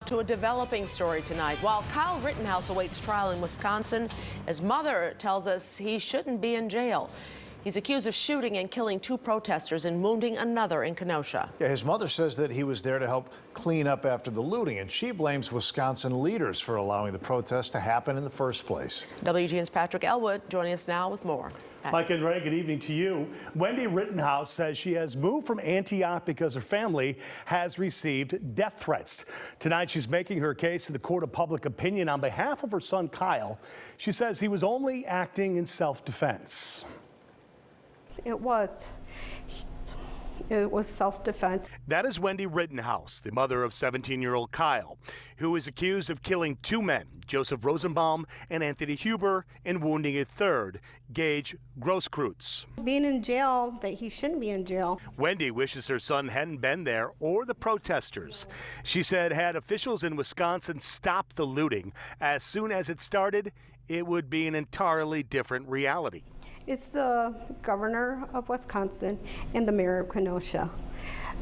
to a developing story tonight. While Kyle Rittenhouse awaits trial in Wisconsin, his mother tells us he shouldn't be in jail. He's accused of shooting and killing 2 protesters and wounding another in Kenosha. Yeah, his mother says that he was there to help clean up after the looting, and she blames Wisconsin leaders for allowing the protest to happen in the first place. WGN's Patrick Elwood joining us now with more. Mike and Ray, good evening to you. Wendy Rittenhouse says she has moved from Antioch because her family has received death threats. Tonight, she's making her case in the court of public opinion on behalf of her son, Kyle. She says he was only acting in self-defense. It was self-defense. That is Wendy Rittenhouse, the mother of 17-year-old Kyle, who is accused of killing 2 men, Joseph Rosenbaum and Anthony Huber, and wounding a third, Gage Grosskreutz. Being in jail, that he shouldn't be in jail. Wendy wishes her son hadn't been there or the protesters. She said had officials in Wisconsin stopped the looting as soon as it started, it would be an entirely different reality. It's the governor of Wisconsin and the mayor of Kenosha.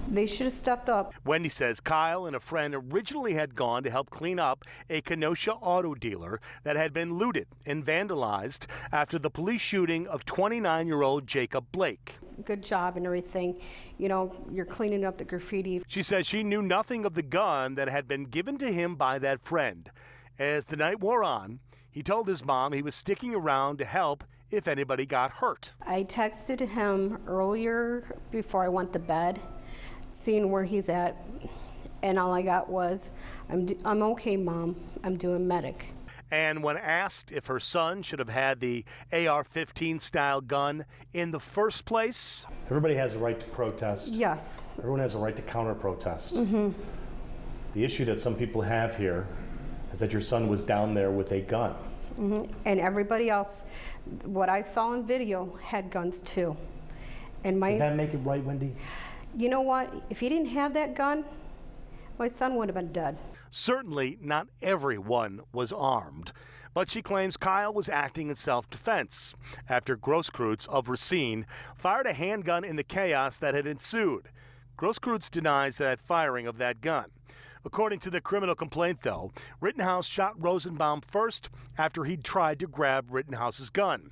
They should have stepped up. Wendy says Kyle and a friend originally had gone to help clean up a Kenosha auto dealer that had been looted and vandalized after the police shooting of 29-year-old Jacob Blake. Good job and everything. You know, you're cleaning up the graffiti. She says she knew nothing of the gun that had been given to him by that friend. As the night wore on, he told his mom he was sticking around to help if anybody got hurt. I texted him earlier before I went to bed, seeing where he's at, and all I got was, I'm okay, Mom. I'm doing medic. And when asked if her son should have had the AR-15 style gun in the first place. Everybody has a right to protest. Yes. Everyone has a right to counter-protest. Mm-hmm. The issue that some people have here is that your son was down there with a gun. Mm-hmm. And everybody else, what I saw in video, had guns too. And Does that make it right, Wendy? You know what? If he didn't have that gun, my son would have been dead. Certainly not everyone was armed, but she claims Kyle was acting in self-defense after Grosskreutz of Racine fired a handgun in the chaos that had ensued. Grosskreutz denies that firing of that gun. According to the criminal complaint, though, Rittenhouse shot Rosenbaum first after he'd tried to grab Rittenhouse's gun.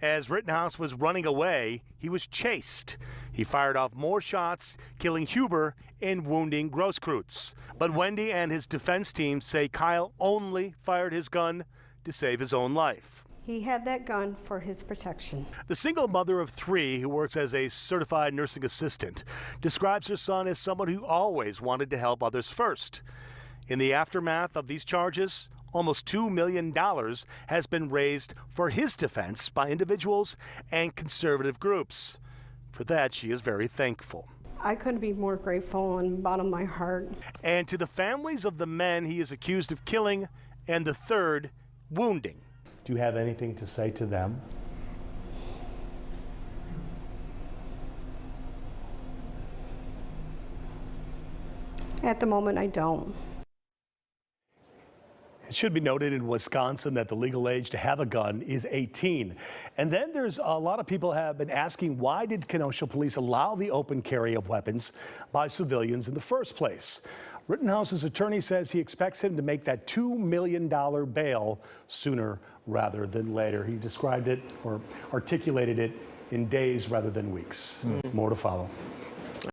As Rittenhouse was running away, he was chased. He fired off more shots, killing Huber and wounding Grosskreutz. But Wendy and his defense team say Kyle only fired his gun to save his own life. He had that gun for his protection. The single mother of 3 who works as a certified nursing assistant describes her son as someone who always wanted to help others first. In the aftermath of these charges, almost $2 million has been raised for his defense by individuals and conservative groups. For that, she is very thankful. I couldn't be more grateful in the bottom of my heart. And to the families of the men he is accused of killing and the third wounding. Do you have anything to say to them? At the moment, I don't. It should be noted in Wisconsin that the legal age to have a gun is 18. And then there's a lot of people have been asking, why did Kenosha police allow the open carry of weapons by civilians in the first place? Rittenhouse's attorney says he expects him to make that $2 million bail sooner rather than later. He described it or articulated it in days rather than weeks. More to follow.